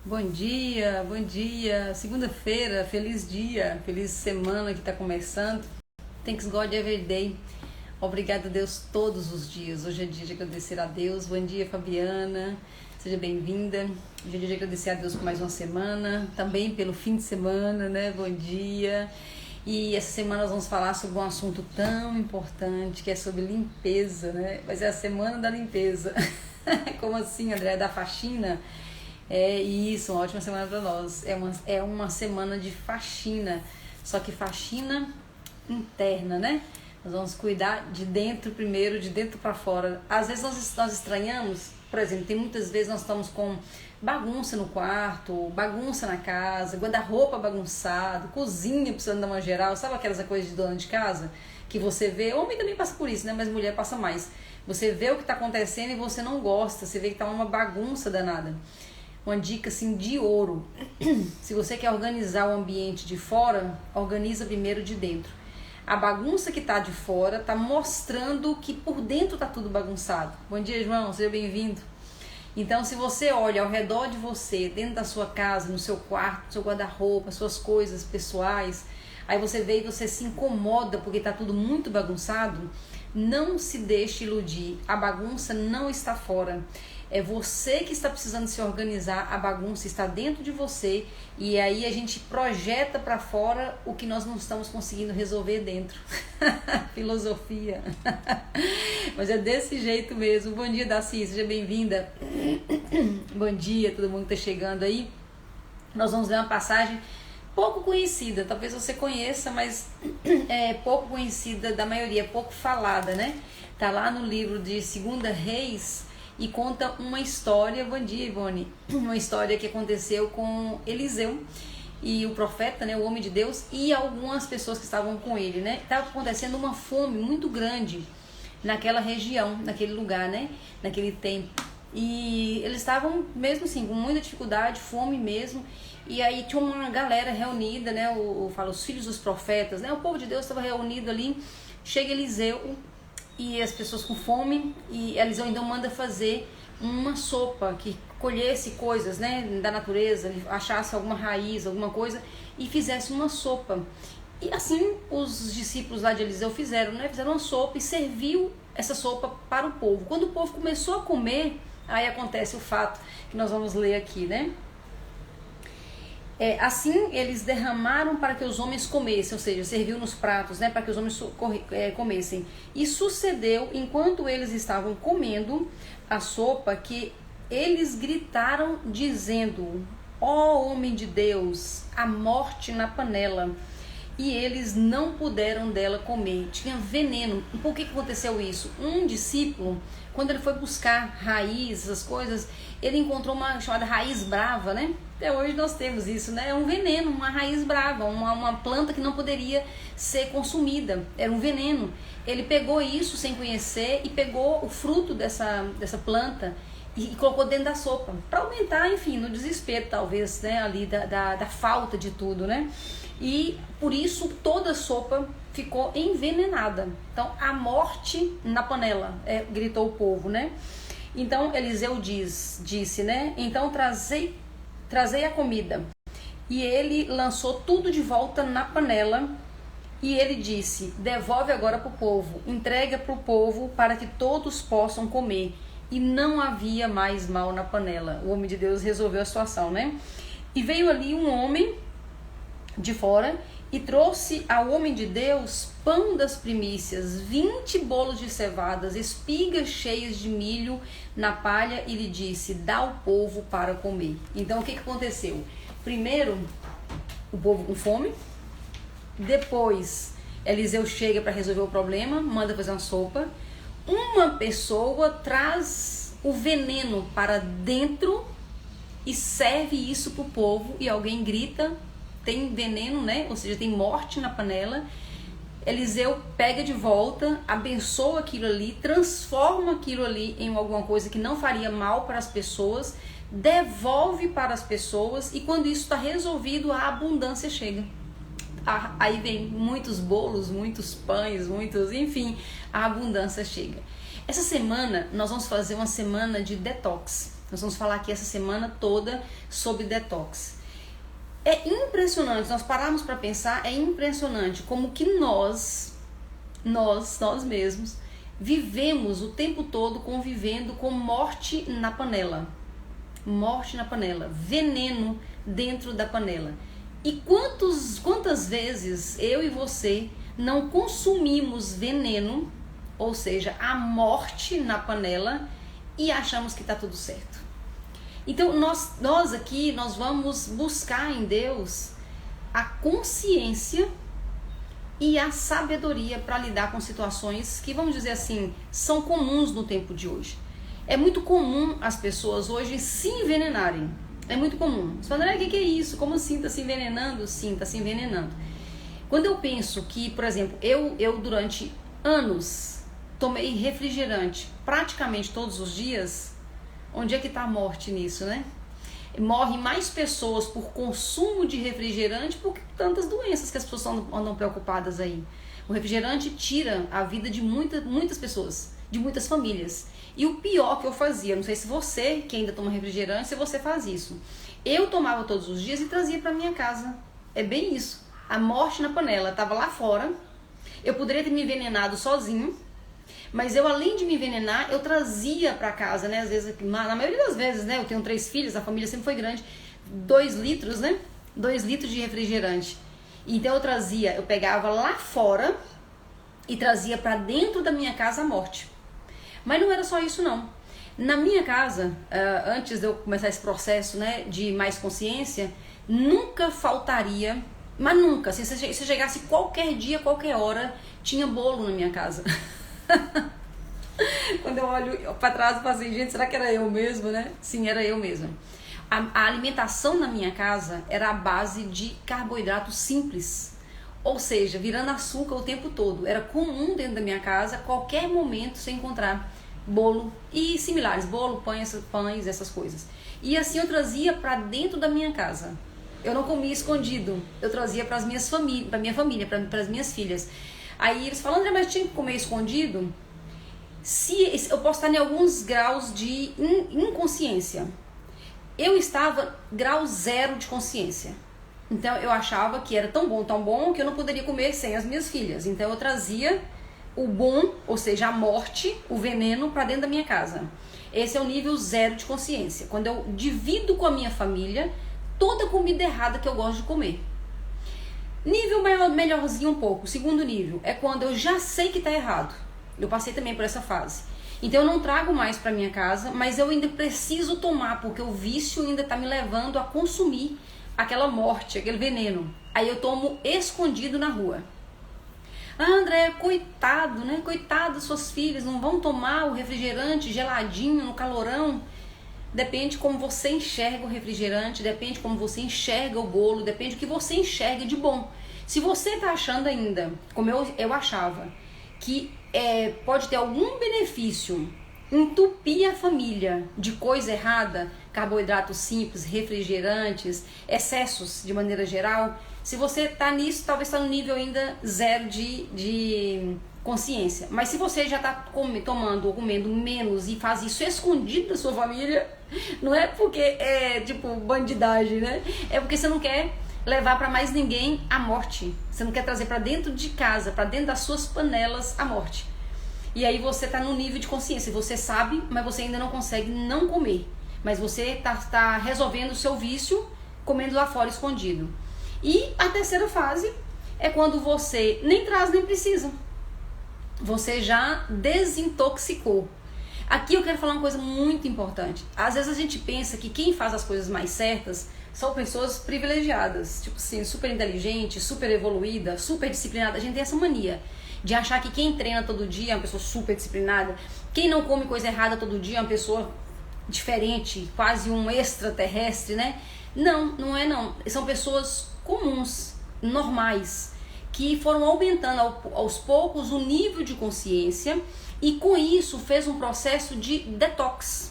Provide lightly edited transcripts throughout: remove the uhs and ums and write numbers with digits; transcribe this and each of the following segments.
Bom dia, segunda-feira, feliz dia, feliz semana que está começando. Thanks God every day. Obrigada a Deus todos os dias. Hoje é dia de agradecer a Deus. Bom dia, Fabiana, seja bem-vinda. Hoje é dia de agradecer a Deus por mais uma semana, também pelo fim de semana, né? Bom dia. E essa semana nós vamos falar sobre um assunto tão importante que é sobre limpeza, né? Mas é a semana da limpeza. Como assim, André? Da faxina? É isso, uma ótima semana para nós. É uma semana de faxina, só que faxina interna, né? Nós vamos cuidar de dentro primeiro, de dentro para fora. Às vezes nós estranhamos, por exemplo, tem muitas vezes nós estamos com bagunça no quarto, bagunça na casa, guarda-roupa bagunçado, cozinha precisando dar uma geral, sabe aquelas coisas de dona de casa? Que você vê, homem também passa por isso, né? Mas mulher passa mais. Você vê o que está acontecendo e você não gosta, você vê que está uma bagunça danada. Uma dica assim de ouro: se você quer organizar o ambiente de fora, organiza primeiro de dentro. A bagunça que tá de fora tá mostrando que por dentro tá tudo bagunçado. Bom dia, João, seja bem-vindo. Então, se você olha ao redor de você, dentro da sua casa, no seu quarto, no seu guarda-roupa, suas coisas pessoais, aí você vê e você se incomoda porque tá tudo muito bagunçado, não se deixe iludir. A bagunça não está fora. É você que está precisando se organizar, a bagunça está dentro de você e aí a gente projeta para fora o que nós não estamos conseguindo resolver dentro. Filosofia. Mas é desse jeito mesmo. Bom dia, Daci, seja bem-vinda. Bom dia, todo mundo que está chegando aí. Nós vamos ler uma passagem pouco conhecida, talvez você conheça, mas é pouco conhecida da maioria, pouco falada, né? Tá lá no livro de 2 Reis e conta uma história. Bom dia, Ivone. Uma história que aconteceu com Eliseu e o profeta, né, o homem de Deus, e algumas pessoas que estavam com ele, né? Estava acontecendo uma fome muito grande naquela região, naquele lugar, né? Naquele tempo. E eles estavam mesmo assim com muita dificuldade, fome mesmo. E aí tinha uma galera reunida, né? Os filhos dos profetas, né? O povo de Deus estava reunido ali. Chega Eliseu e as pessoas com fome, e Eliseu então manda fazer uma sopa, que colhesse coisas, né, da natureza, achasse alguma raiz, alguma coisa e fizesse uma sopa. E assim os discípulos lá de Eliseu fizeram, né? Fizeram uma sopa e serviu essa sopa para o povo. Quando o povo começou a comer, aí acontece o fato que nós vamos ler aqui, né? Assim eles derramaram para que os homens comessem, ou seja, serviu nos pratos, né, para que os homens comessem. E sucedeu, enquanto eles estavam comendo a sopa, que eles gritaram dizendo: ó homem de Deus, a morte na panela. E eles não puderam dela comer, tinha veneno. Por que aconteceu isso? Um discípulo, quando ele foi buscar raiz, essas coisas, ele encontrou uma chamada raiz brava, né? Até hoje nós temos isso, né? É um veneno, uma raiz brava, uma planta que não poderia ser consumida, era um veneno. Ele pegou isso sem conhecer e pegou o fruto dessa planta e colocou dentro da sopa, para aumentar, enfim, no desespero talvez, né? Ali da falta de tudo, né? E por isso toda a sopa ficou envenenada. Então, a morte na panela, gritou o povo, né? Então Eliseu disse, né? Então trazei a comida. E ele lançou tudo de volta na panela. E ele disse: devolve agora para o povo, entrega para o povo para que todos possam comer. E não havia mais mal na panela. O homem de Deus resolveu a situação, né? E veio ali um homem de fora e trouxe ao homem de Deus pão das primícias, 20 bolos de cevadas, espigas cheias de milho na palha, e lhe disse: dá ao povo para comer. Então o que aconteceu? Primeiro, o povo com fome. Depois Eliseu chega para resolver o problema, manda fazer uma sopa. Uma pessoa traz o veneno para dentro e serve isso para o povo, e alguém grita: tem veneno, né? Ou seja, tem morte na panela. Eliseu pega de volta, abençoa aquilo ali, transforma aquilo ali em alguma coisa que não faria mal para as pessoas, devolve para as pessoas, e quando isso está resolvido, a abundância chega. Aí vem muitos bolos, muitos pães, enfim, a abundância chega. Essa semana nós vamos fazer uma semana de detox. Nós vamos falar aqui essa semana toda sobre detox. É impressionante, nós pararmos para pensar, é impressionante como que nós mesmos, vivemos o tempo todo convivendo com morte na panela. Morte na panela, veneno dentro da panela. E quantas vezes eu e você não consumimos veneno, ou seja, a morte na panela, e achamos que está tudo certo. Então nós aqui, nós vamos buscar em Deus a consciência e a sabedoria para lidar com situações que, vamos dizer assim, são comuns no tempo de hoje. É muito comum as pessoas hoje se envenenarem. É muito comum. Você fala, o que é isso? Como assim? Está se envenenando? Sim, está se envenenando. Quando eu penso que, por exemplo, eu durante anos tomei refrigerante praticamente todos os dias, onde é que está a morte nisso, né? Morrem mais pessoas por consumo de refrigerante por tantas doenças que as pessoas andam preocupadas aí. O refrigerante tira a vida de muitas pessoas, de muitas famílias. E o pior que eu fazia, não sei se você que ainda toma refrigerante, se você faz isso. Eu tomava todos os dias e trazia para minha casa. É bem isso. A morte na panela estava lá fora. Eu poderia ter me envenenado sozinho, mas eu, além de me envenenar, eu trazia para casa, né? Às vezes, na maioria das vezes, né? Eu tenho 3 filhos, a família sempre foi grande. 2 litros, né? 2 litros de refrigerante. Então eu pegava lá fora e trazia para dentro da minha casa a morte. Mas não era só isso, não. Na minha casa, antes de eu começar esse processo, né, de mais consciência, nunca faltaria, mas nunca, se chegasse qualquer dia, qualquer hora, tinha bolo na minha casa. Quando eu olho para trás, eu falo assim, gente, será que era eu mesmo, né? Sim, era eu mesma. A alimentação na minha casa era a base de carboidratos simples, ou seja, virando açúcar o tempo todo. Era comum dentro da minha casa, a qualquer momento, você encontrar bolo e similares, bolo, pães, essas coisas. E assim eu trazia para dentro da minha casa. Eu não comia escondido, eu trazia para minha família, para as minhas filhas. Aí eles falam, André, mas tinha que comer escondido? Se eu posso estar em alguns graus de inconsciência. Eu estava grau 0 de consciência. Então eu achava que era tão bom, que eu não poderia comer sem as minhas filhas. Então eu trazia o bom, ou seja, a morte, o veneno, para dentro da minha casa. Esse é o nível 0 de consciência. Quando eu divido com a minha família toda a comida errada que eu gosto de comer. Nível melhorzinho um pouco, segundo nível, é quando eu já sei que está errado. Eu passei também por essa fase. Então eu não trago mais para minha casa, mas eu ainda preciso tomar, porque o vício ainda está me levando a consumir aquela morte, aquele veneno. Aí eu tomo escondido na rua. Ah, André, coitado, né? Coitado das suas filhas, não vão tomar o refrigerante geladinho no calorão. Depende como você enxerga o refrigerante, depende como você enxerga o bolo, depende do que você enxerga de bom. Se você está achando ainda, como eu achava, que pode ter algum benefício, entupir a família de coisa errada, carboidratos simples, refrigerantes, excessos de maneira geral, se você está nisso, talvez está no nível ainda 0 de consciência. Mas se você já está tomando ou comendo menos e faz isso escondido da sua família, não é porque é tipo bandidagem, né? É porque você não quer levar para mais ninguém a morte. Você não quer trazer para dentro de casa, para dentro das suas panelas a morte. E aí você está no nível de consciência. Você sabe, mas você ainda não consegue não comer. Mas você está resolvendo o seu vício comendo lá fora escondido. E a terceira fase é quando você nem traz nem precisa. Você já desintoxicou. Aqui eu quero falar uma coisa muito importante. Às vezes a gente pensa que quem faz as coisas mais certas são pessoas privilegiadas, tipo assim, super inteligente, super evoluída, super disciplinada. A gente tem essa mania de achar que quem treina todo dia é uma pessoa super disciplinada, quem não come coisa errada todo dia é uma pessoa diferente, quase um extraterrestre, né? Não, não é não. São pessoas comuns, normais, que foram aumentando aos poucos o nível de consciência e com isso fez um processo de detox.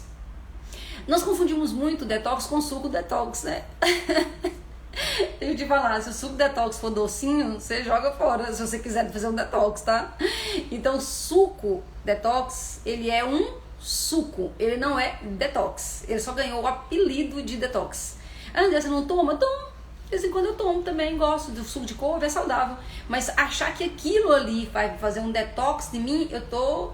Nós confundimos muito detox com suco detox, né? Eu te falar, se o suco detox for docinho, você joga fora, se você quiser fazer um detox, tá? Então, suco detox, ele é um suco, ele não é detox. Ele só ganhou o apelido de detox. André, você não toma? Tomo. De vez em quando eu tomo também, gosto do suco de couve, é saudável. Mas achar que aquilo ali vai fazer um detox de mim, eu tô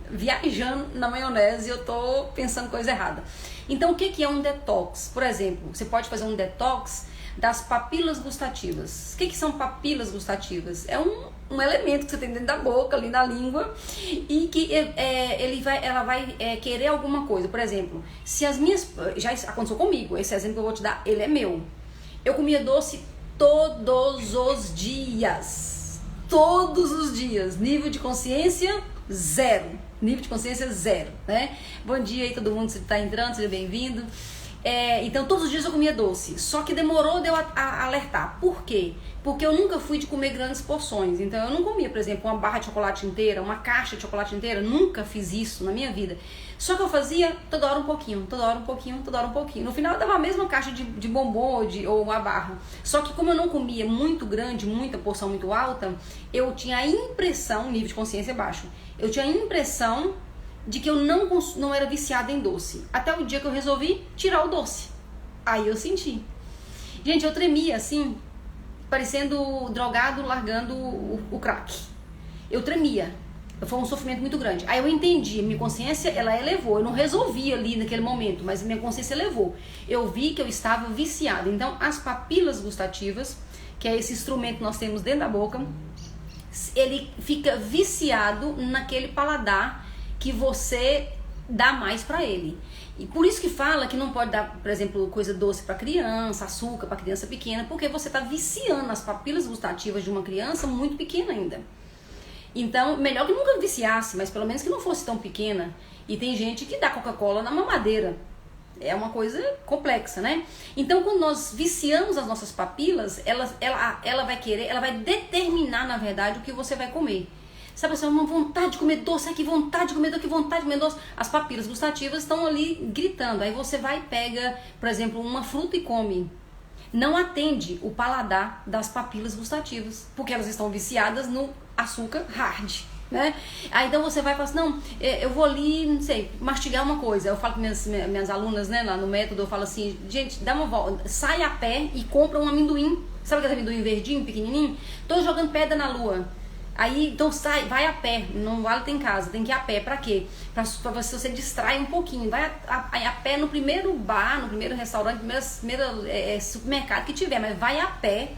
viajando na maionese, eu tô pensando coisa errada. Então, o que é um detox? Por exemplo, você pode fazer um detox das papilas gustativas. O que são papilas gustativas? É um elemento que você tem dentro da boca, ali na língua, e que ela vai querer alguma coisa. Por exemplo, se as minhas... Já aconteceu comigo, esse exemplo que eu vou te dar, ele é meu. Eu comia doce todos os dias. Todos os dias. Nível de consciência, zero. Nível de consciência, zero, né? Bom dia aí todo mundo que está entrando, seja bem-vindo. Então todos os dias eu comia doce, só que demorou de eu alertar. Por quê? Porque eu nunca fui de comer grandes porções. Então eu não comia, por exemplo, uma barra de chocolate inteira, uma caixa de chocolate inteira. Nunca fiz isso na minha vida. Só que eu fazia toda hora um pouquinho, toda hora um pouquinho, toda hora um pouquinho. No final eu dava a mesma caixa de bombom ou uma barra. Só que como eu não comia muito grande, muita porção muito alta, eu tinha a impressão, nível de consciência baixo, eu tinha a impressão de que eu não era viciada em doce. Até o dia que eu resolvi tirar o doce. Aí eu senti. Gente, eu tremia assim, parecendo drogado largando o crack. Eu tremia. Foi um sofrimento muito grande. Aí eu entendi, minha consciência, ela elevou. Eu não resolvi ali naquele momento, mas minha consciência elevou. Eu vi que eu estava viciada. Então, as papilas gustativas, que é esse instrumento que nós temos dentro da boca, ele fica viciado naquele paladar que você dá mais pra ele. E por isso que fala que não pode dar, por exemplo, coisa doce pra criança, açúcar pra criança pequena, porque você tá viciando as papilas gustativas de uma criança muito pequena ainda. Então, melhor que nunca viciasse, mas pelo menos que não fosse tão pequena. E tem gente que dá Coca-Cola na mamadeira. É uma coisa complexa, né? Então, quando nós viciamos as nossas papilas, ela vai querer, ela vai determinar, na verdade, o que você vai comer. Sabe, você uma vontade de comer doce, ai que vontade de comer doce, que vontade de comer doce. As papilas gustativas estão ali gritando. Aí você vai e pega, por exemplo, uma fruta e come. Não atende o paladar das papilas gustativas, porque elas estão viciadas no açúcar hard, né? Aí então você vai e fala assim, não, eu vou ali, não sei, mastigar uma coisa. Eu falo com minhas alunas, né, lá no método, eu falo assim, gente, dá uma volta, sai a pé e compra um amendoim. Sabe aquele amendoim verdinho, pequenininho? Tô jogando pedra na lua. Aí, então sai, vai a pé, não vale ter em casa, tem que ir a pé, pra quê? Pra você distrai um pouquinho, vai a pé no primeiro bar, no primeiro restaurante, no primeiro supermercado que tiver, mas vai a pé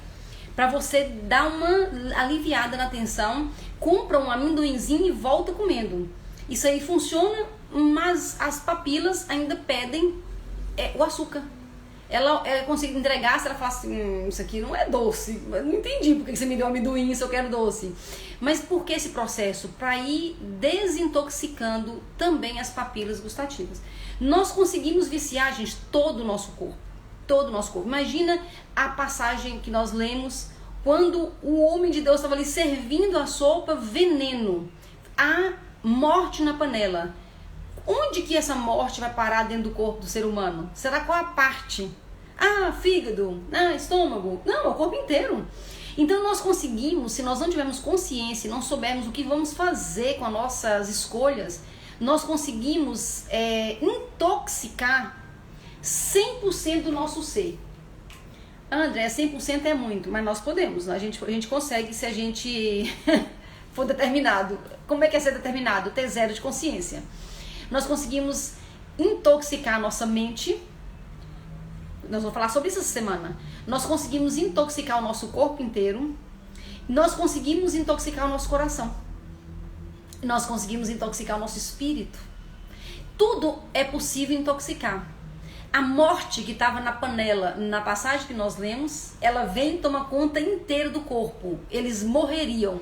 pra você dar uma aliviada na tensão, compra um amendoinzinho e volta comendo. Isso aí funciona, mas as papilas ainda pedem o açúcar. Ela consegue entregar, se ela fala assim, isso aqui não é doce, eu não entendi por que você me deu amendoim se eu quero doce. Mas por que esse processo? Para ir desintoxicando também as papilas gustativas. Nós conseguimos viciar, gente, todo o nosso corpo. Todo o nosso corpo. Imagina a passagem que nós lemos quando o homem de Deus estava ali servindo a sopa, veneno. A morte na panela. Onde que essa morte vai parar dentro do corpo do ser humano? Será qual a parte? Ah, fígado, estômago. Não, é o corpo inteiro. Então nós conseguimos, se nós não tivermos consciência, não soubermos o que vamos fazer com as nossas escolhas, nós conseguimos intoxicar 100% do nosso ser. André, 100% é muito, mas nós podemos, a gente consegue se a gente for determinado. Como é que é ser determinado? Ter zero de consciência. Nós conseguimos intoxicar a nossa mente. Nós vamos falar sobre isso essa semana. Nós conseguimos intoxicar o nosso corpo inteiro. Nós conseguimos intoxicar o nosso coração. Nós conseguimos intoxicar o nosso espírito. Tudo é possível intoxicar. A morte que estava na panela, na passagem que nós lemos, ela vem e toma conta inteira do corpo. Eles morreriam.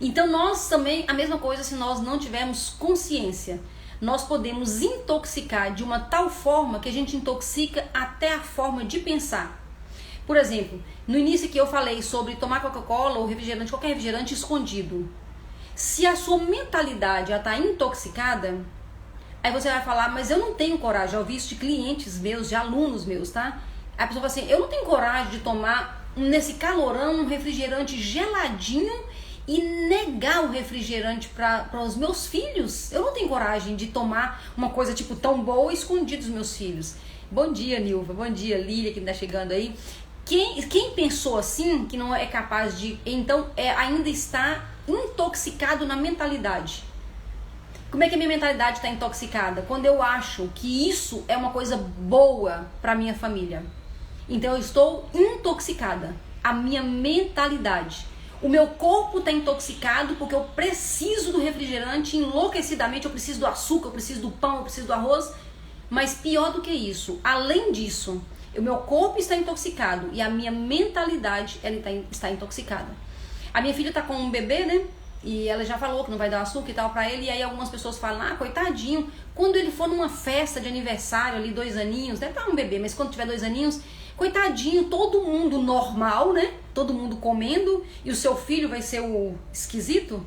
Então nós também, a mesma coisa se nós não tivermos consciência. Nós podemos intoxicar de uma tal forma que a gente intoxica até a forma de pensar. Por exemplo, no início que eu falei sobre tomar Coca-Cola ou refrigerante, qualquer refrigerante escondido. Se a sua mentalidade já está intoxicada, aí você vai falar, mas eu não tenho coragem. Já ouvi isso de clientes meus, de alunos meus, tá? A pessoa fala assim, eu não tenho coragem de tomar nesse calorão um refrigerante geladinho e negar o refrigerante para os meus filhos. Eu não tenho coragem de tomar uma coisa tipo tão boa escondida dos meus filhos. Bom dia, Nilva. Bom dia, Lília, que está chegando aí. Quem pensou assim, que não é capaz de... Então, ainda está intoxicado na mentalidade. Como é que a minha mentalidade está intoxicada? Quando eu acho que isso é uma coisa boa para minha família. Então, eu estou intoxicada. A minha mentalidade. O meu corpo está intoxicado porque eu preciso do refrigerante enlouquecidamente. Eu preciso do açúcar, eu preciso do pão, eu preciso do arroz. Mas pior do que isso, além disso, o meu corpo está intoxicado e a minha mentalidade está intoxicada. A minha filha está com um bebê, né? E ela já falou que não vai dar açúcar e tal pra ele. E aí algumas pessoas falam, coitadinho, quando ele for numa festa de aniversário ali, 2 aninhos, deve estar um bebê, mas quando tiver 2 aninhos, coitadinho, todo mundo normal, né? Todo mundo comendo e o seu filho vai ser o esquisito.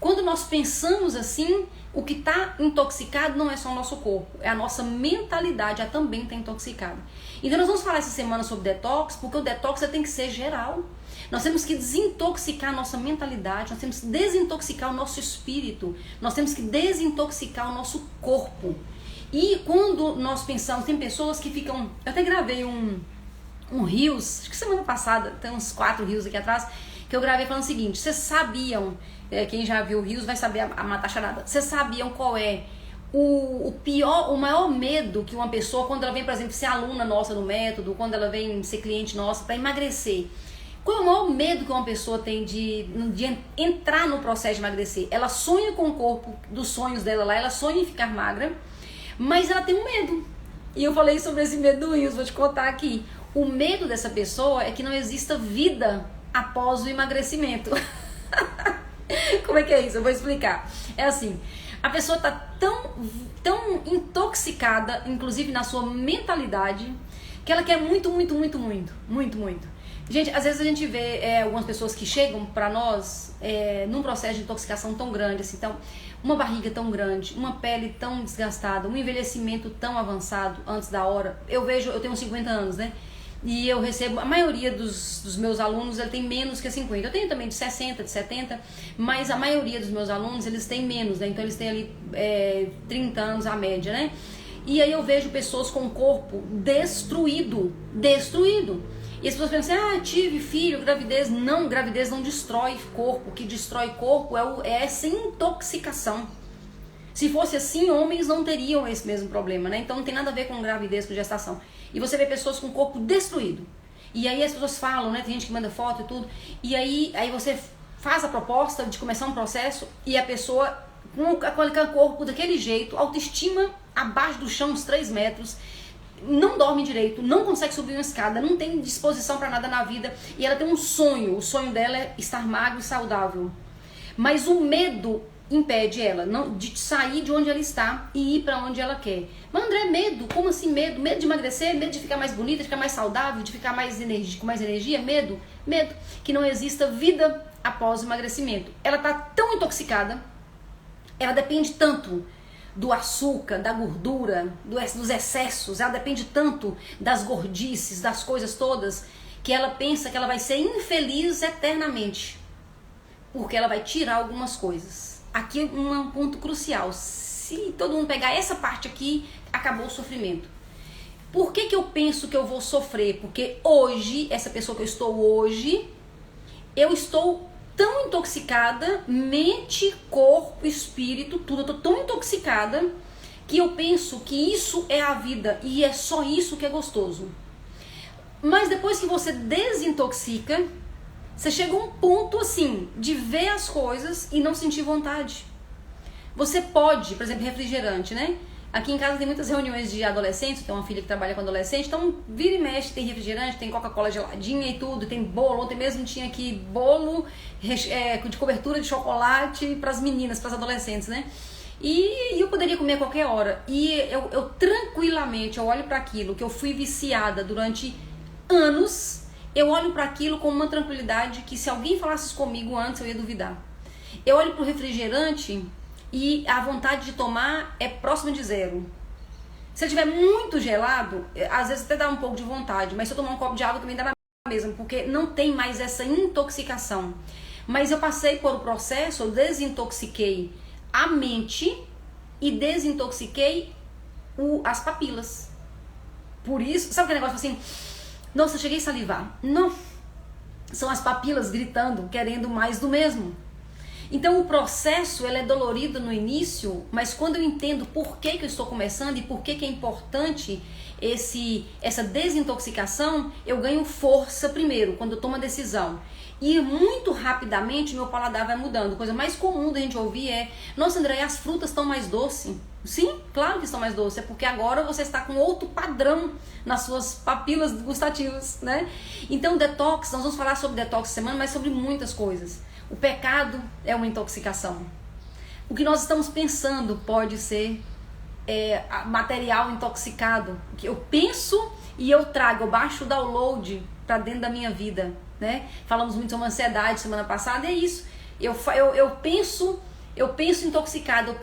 Quando nós pensamos assim, o que está intoxicado não é só o nosso corpo, é a nossa mentalidade, ela também está intoxicada. Então nós vamos falar essa semana sobre detox, porque o detox tem que ser geral. Nós temos que desintoxicar a nossa mentalidade, nós temos que desintoxicar o nosso espírito, nós temos que desintoxicar o nosso corpo. E quando nós pensamos, tem pessoas que ficam... Eu até gravei um Reels, acho que semana passada, tem uns 4 Reels aqui atrás, que eu gravei falando o seguinte, vocês sabiam, quem já viu o Reels vai saber a matar charada, vocês sabiam qual é o maior medo que uma pessoa, quando ela vem, por exemplo, ser aluna nossa no método, quando ela vem ser cliente nossa para emagrecer, qual é o maior medo que uma pessoa tem de entrar no processo de emagrecer? Ela sonha com o corpo dos sonhos dela lá, ela sonha em ficar magra, mas ela tem um medo. E eu falei sobre esse medo do Reels, vou te contar aqui. O medo dessa pessoa é que não exista vida após o emagrecimento. Como é que é isso? Eu vou explicar. É assim, a pessoa está tão intoxicada, inclusive na sua mentalidade, que ela quer muito. Gente, às vezes a gente vê algumas pessoas que chegam pra nós num processo de intoxicação tão grande, assim, então, uma barriga tão grande, uma pele tão desgastada, um envelhecimento tão avançado antes da hora. Eu tenho 50 anos, né? E eu recebo, a maioria dos meus alunos, ele tem menos que 50. Eu tenho também de 60, de 70, mas a maioria dos meus alunos, eles têm menos, né? Então eles têm ali 30 anos a média, né? E aí eu vejo pessoas com o corpo destruído. E as pessoas pensam assim, tive filho, gravidez. Não, gravidez não destrói corpo. O que destrói corpo é essa intoxicação. Se fosse assim, homens não teriam esse mesmo problema, né? Então não tem nada a ver com gravidez, com gestação. E você vê pessoas com o corpo destruído. E aí as pessoas falam, né? Tem gente que manda foto e tudo. E aí você faz a proposta de começar um processo e a pessoa com o corpo daquele jeito, autoestima abaixo do chão uns 3 metros, não dorme direito, não consegue subir uma escada, não tem disposição para nada na vida e ela tem um sonho. O sonho dela é estar magro e saudável. Mas o medo impede ela de sair de onde ela está e ir para onde ela quer. Mas André, medo? Como assim medo? Medo de emagrecer? Medo de ficar mais bonita, de ficar mais saudável, de ficar com mais energia? Medo? Medo que não exista vida após o emagrecimento. Ela está tão intoxicada, ela depende tanto do açúcar, da gordura, dos excessos, ela depende tanto das gordices, das coisas todas, que ela pensa que ela vai ser infeliz eternamente, porque ela vai tirar algumas coisas. Aqui é um ponto crucial. Se todo mundo pegar essa parte aqui, acabou o sofrimento. Por que eu penso que eu vou sofrer? Porque hoje, essa pessoa que eu estou hoje, eu estou tão intoxicada, mente, corpo, espírito, tudo, eu tô tão intoxicada que eu penso que isso é a vida e é só isso que é gostoso. Mas depois que você desintoxica, você chega a um ponto assim, de ver as coisas e não sentir vontade. Você pode, por exemplo, refrigerante, né? Aqui em casa tem muitas reuniões de adolescentes, tem uma filha que trabalha com adolescente, então vira e mexe, tem refrigerante, tem Coca-Cola geladinha e tudo, tem bolo. Ontem mesmo tinha aqui bolo de cobertura de chocolate para as meninas, para as adolescentes, né? E eu poderia comer a qualquer hora. E eu tranquilamente, eu olho para aquilo que eu fui viciada durante anos, eu olho para aquilo com uma tranquilidade que se alguém falasse isso comigo antes eu ia duvidar. Eu olho para o refrigerante e a vontade de tomar é próxima de zero. Se ele estiver muito gelado, às vezes até dá um pouco de vontade, mas se eu tomar um copo de água também dá na mesma, porque não tem mais essa intoxicação. Mas eu passei por o processo, eu desintoxiquei a mente e desintoxiquei as papilas. Por isso, sabe aquele negócio assim, nossa, eu cheguei a salivar. Não, são as papilas gritando, querendo mais do mesmo. Então o processo ele é dolorido no início, mas quando eu entendo por que eu estou começando e por que é importante essa desintoxicação, eu ganho força primeiro, quando eu tomo a decisão. E muito rapidamente meu paladar vai mudando. A coisa mais comum da gente ouvir é: nossa, André, as frutas estão mais doces. Sim, claro que estão mais doces, é porque agora você está com outro padrão nas suas papilas gustativas, né? Então detox, nós vamos falar sobre detox semana, mas sobre muitas coisas. O pecado é uma intoxicação. O que nós estamos pensando pode ser material intoxicado. Que eu penso e eu trago, eu baixo o download para dentro da minha vida, né? Falamos muito sobre ansiedade semana passada, e é isso. Eu penso intoxicado,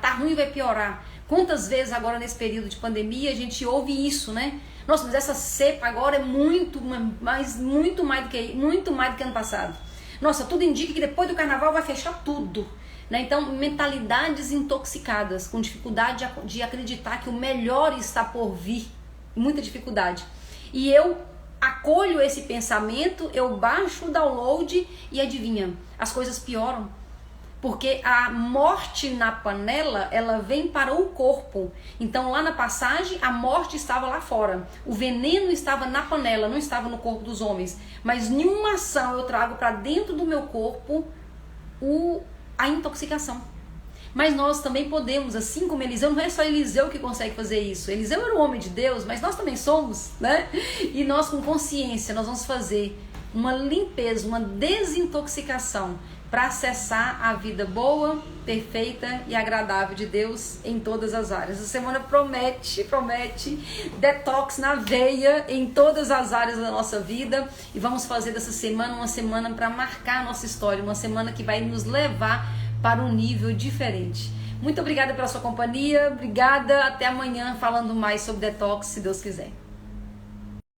tá ruim, vai piorar. Quantas vezes agora nesse período de pandemia a gente ouve isso, né? Nossa, mas essa cepa agora é muito mais do que ano passado. Nossa, tudo indica que depois do carnaval vai fechar tudo, né? Então, mentalidades intoxicadas, com dificuldade de acreditar que o melhor está por vir, muita dificuldade. E eu acolho esse pensamento, eu baixo o download e adivinha, as coisas pioram. Porque a morte na panela, ela vem para o corpo. Então lá na passagem, a morte estava lá fora. O veneno estava na panela, não estava no corpo dos homens. Mas em uma ação eu trago para dentro do meu corpo a intoxicação. Mas nós também podemos, assim como Eliseu, não é só Eliseu que consegue fazer isso. Eliseu era um homem de Deus, mas nós também somos, né? E nós com consciência, nós vamos fazer uma limpeza, uma desintoxicação para acessar a vida boa, perfeita e agradável de Deus em todas as áreas. Essa semana promete detox na veia em todas as áreas da nossa vida, e vamos fazer dessa semana uma semana para marcar a nossa história, uma semana que vai nos levar para um nível diferente. Muito obrigada pela sua companhia, obrigada, até amanhã falando mais sobre detox, se Deus quiser.